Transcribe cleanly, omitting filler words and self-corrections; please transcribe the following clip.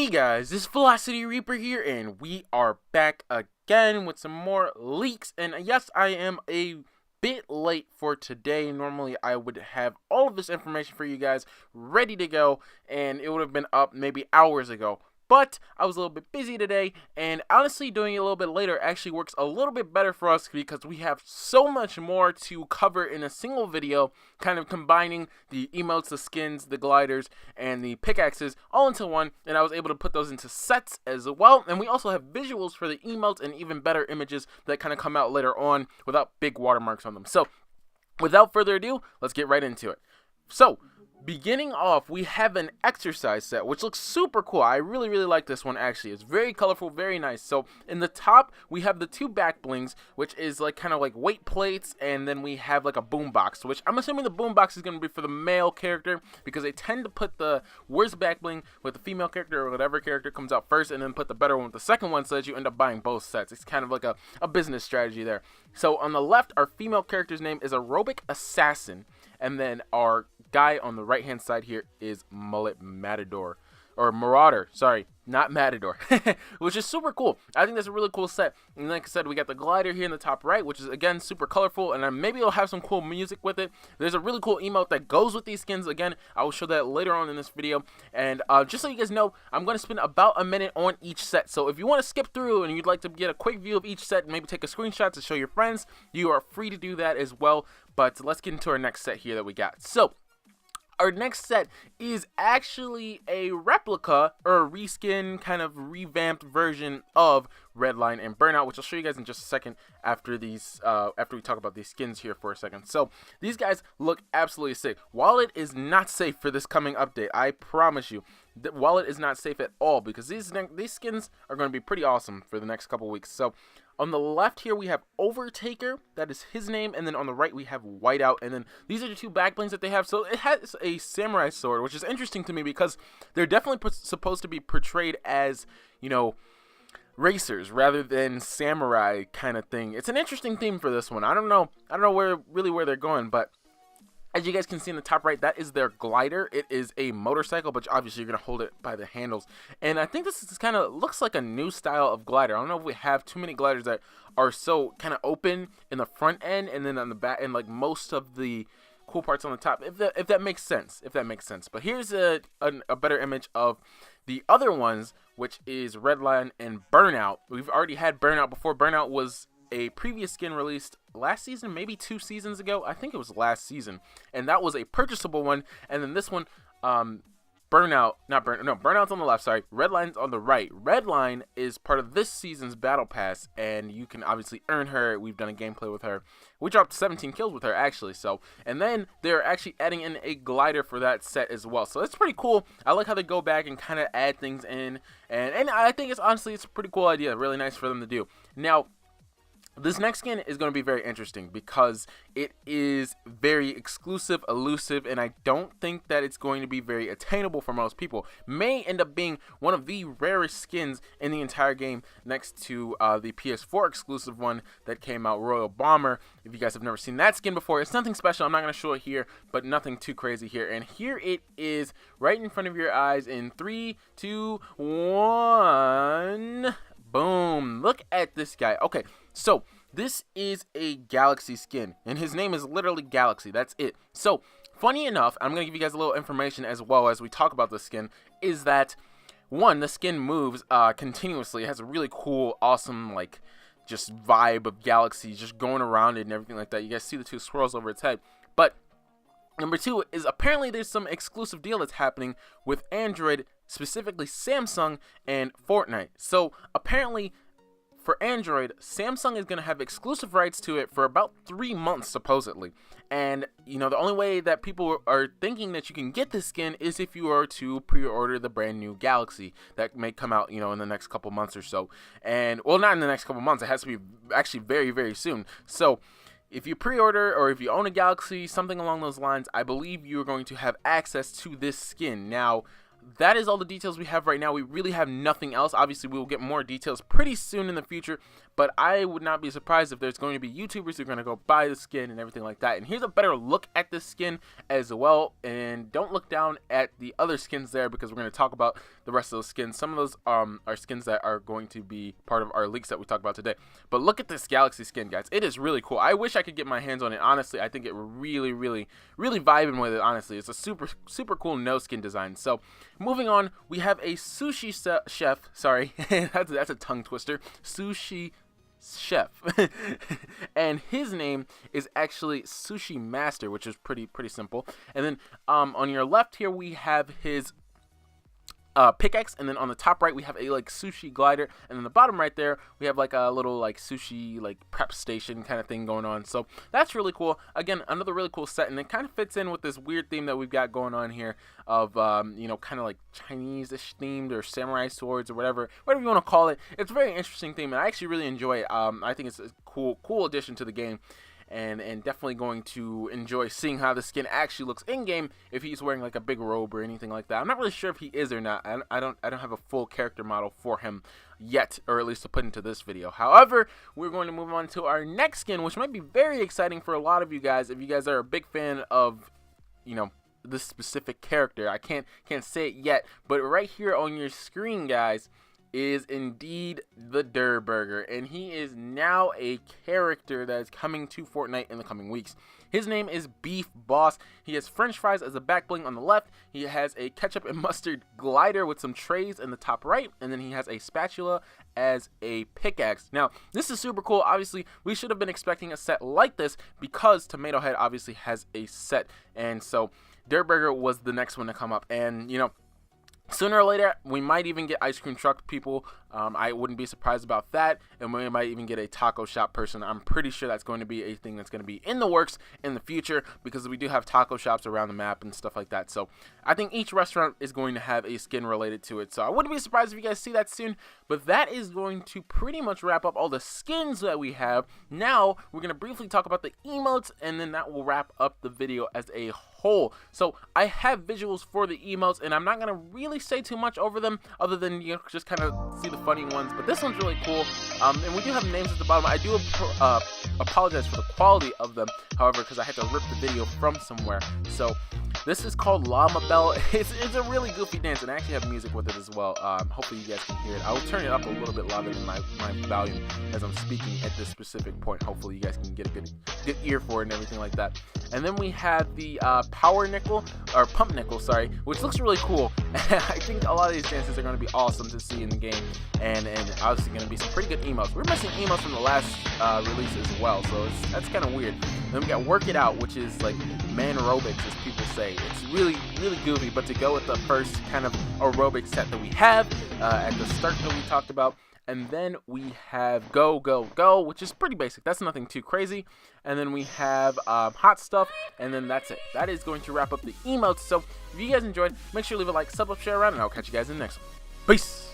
Hey guys, this is Velocity Reaper here, and we are back again with some more leaks. And yes, I am a bit late for today. Normally, I would have all of this information for you guys ready to go, and it would have been up maybe hours ago. But I was a little bit busy today, and honestly, doing it a little bit later actually works a little bit better for us because we have so much more to cover in a single video, kind of combining the emotes, the skins, the gliders, and the pickaxes all into one, and I was able to put those into sets as well. And we also have visuals for the emotes and even better images that kind of come out later on without big watermarks on them. So, without further ado, let's get right into it. So, beginning off, we have an exercise set, which looks super cool. I really like this one, actually. It's very colorful, very nice. So, in the top, we have the two back blings, which is like kind of like weight plates, and then we have like a boombox, which I'm assuming the boombox is going to be for the male character, because they tend to put the worst back bling with the female character or whatever character comes out first, and then put the better one with the second one, so that you end up buying both sets. It's kind of like a business strategy there. So, on the left, our female character's name is Aerobic Assassin, and then our guy on the right hand side here is Mullet Matador, or Marauder, sorry, not Matador, which is super cool. I think that's a really cool set. And like I said, we got the glider here in the top right, which is again super colorful, and maybe it'll have some cool music with it. There's a really cool emote that goes with these skins. Again, I will show that later on in this video. And just so you guys know, I'm going to spend about a minute on each set. So if you want to skip through and you'd like to get a quick view of each set and maybe take a screenshot to show your friends, you are free to do that as well. But let's get into our next set here that we got. So, our next set is actually a replica or a reskin, kind of revamped version of Redline and Burnout, which I'll show you guys in just a second after after we talk about these skins here for a second. So these guys look absolutely sick. Wallet is not safe for this coming update. I promise you, that Wallet is not safe at all, because these skins are going to be pretty awesome for the next couple weeks. So on the left here, we have Overtaker. That is his name. And then on the right, we have Whiteout. And then these are the two back blings that they have. So it has a samurai sword, which is interesting to me because they're definitely supposed to be portrayed as, you know, racers rather than samurai kind of thing. It's an interesting theme for this one. I don't know where they're going, but as you guys can see in the top right, that is their glider. It is a motorcycle, but obviously you're going to hold it by the handles. And I think this is kind of looks like a new style of glider. I don't know if we have too many gliders that are so kind of open in the front end and then on the back and like most of the cool parts on the top, if that makes sense. But here's a better image of the other ones, which is Redline and Burnout. We've already had Burnout before. Burnout was a previous skin released last season, maybe 2 seasons ago. I think it was last season, and that was a purchasable one. And then this one, Burnout's on the left, sorry, Redline's on the right. Redline is part of this season's battle pass, and you can obviously earn her. We've done a gameplay with her. We dropped 17 kills with her, actually. So, and then they're actually adding in a glider for that set as well. So that's pretty cool. I like how they go back and kind of add things in, and I think it's a pretty cool idea. Really nice for them to do. Now, this next skin is going to be very interesting because it is very exclusive, elusive, and I don't think that it's going to be very attainable for most people. May end up being one of the rarest skins in the entire game, next to the PS4 exclusive one that came out, Royal Bomber. If you guys have never seen that skin before, it's nothing special. I'm not going to show it here, but nothing too crazy here. And here it is right in front of your eyes in 3, 2, 1... Boom. Look at this guy. Okay, so this is a Galaxy skin, and his name is literally Galaxy. That's it. So, funny enough, I'm going to give you guys a little information as well as we talk about this skin, is that, one, the skin moves continuously. It has a really cool, awesome, like, just vibe of Galaxy just going around it and everything like that. You guys see the two swirls over its head. But number 2 is apparently there's some exclusive deal that's happening with Android, specifically Samsung and Fortnite. So apparently for Android, Samsung is going to have exclusive rights to it for about 3 months, supposedly. And, you know, the only way that people are thinking that you can get this skin is if you are to pre-order the brand new Galaxy that may come out, you know, in the next couple months or so. And, well, not in the next couple months. It has to be actually very soon. So if you pre-order or if you own a Galaxy, something along those lines, I believe you're going to have access to this skin. Now, that is all the details we have right now. We really have nothing else. Obviously, we will get more details pretty soon in the future, but I would not be surprised if there's going to be YouTubers who are going to go buy the skin and everything like that. And here's a better look at this skin as well. And don't look down at the other skins there, because we're going to talk about the rest of those skins. Some of those are skins that are going to be part of our leaks that we talk about today. But look at this Galaxy skin, guys. It is really cool. I wish I could get my hands on it. Honestly, I think it really vibing with it. Honestly, it's a super cool no skin design. So moving on, we have a sushi chef. Sorry, that's a tongue twister. Sushi chef, and his name is actually Sushi Master, which is pretty simple. And then on your left here we have his pickaxe, and then on the top right we have a like sushi glider, and then the bottom right there we have like a little like sushi like prep station kind of thing going on. So that's really cool. Again, another really cool set, and it kind of fits in with this weird theme that we've got going on here of you know, kind of like Chinese-ish themed or samurai swords or whatever you want to call it. It's a very interesting theme, and I actually really enjoy it. I think it's a cool addition to the game. And definitely going to enjoy seeing how the skin actually looks in game if he's wearing like a big robe or anything like that. I'm not really sure if he is or not. I don't have a full character model for him yet, or at least to put into this video. However, we're going to move on to our next skin, which might be very exciting for a lot of you guys if you guys are a big fan of, you know, this specific character. I can't say it yet, but right here on your screen, guys, is indeed the Durr Burger, and he is now a character that is coming to Fortnite in the coming weeks. His name is Beef Boss. He has french fries as a back bling on the left. He has a ketchup and mustard glider with some trays in the top right, and then he has a spatula as a pickaxe. Now, this is super cool. Obviously, we should have been expecting a set like this because Tomato Head obviously has a set, and so Durr Burger was the next one to come up. And you know, sooner or later, we might even get ice cream truck people. I wouldn't be surprised about that. And we might even get a taco shop person. I'm pretty sure that's going to be a thing that's going to be in the works in the future, because we do have taco shops around the map and stuff like that. So I think each restaurant is going to have a skin related to it. So I wouldn't be surprised if you guys see that soon. But that is going to pretty much wrap up all the skins that we have. Now we're going to briefly talk about the emotes, and then that will wrap up the video as a whole. So I have visuals for the emotes, and I'm not going to really say too much over them other than, you know, just kind of see the funny ones. But this one's really cool, and we do have names at the bottom. I do apologize for the quality of them, however, because I had to rip the video from somewhere. So this is called Llama Bell. It's a really goofy dance, and I actually have music with it as well. Hopefully you guys can hear it. I will turn it up a little bit louder than my volume as I'm speaking at this specific point. Hopefully you guys can get a good ear for it and everything like that. And then we have the power nickel, or pump nickel, sorry, which looks really cool. I think a lot of these dances are going to be awesome to see in the game, and obviously going to be some pretty good emotes. We're missing emotes from the last release as well, so that's kind of weird. Then we got Work It Out, which is like man aerobics, as people say. It's really goofy, but to go with the first kind of aerobic set that we have at the start that we talked about. And then we have Go, Go, Go, which is pretty basic. That's nothing too crazy. And then we have Hot Stuff, and then that's it. That is going to wrap up the emotes. So if you guys enjoyed, make sure to leave a like, sub up, share around, and I'll catch you guys in the next one. Peace!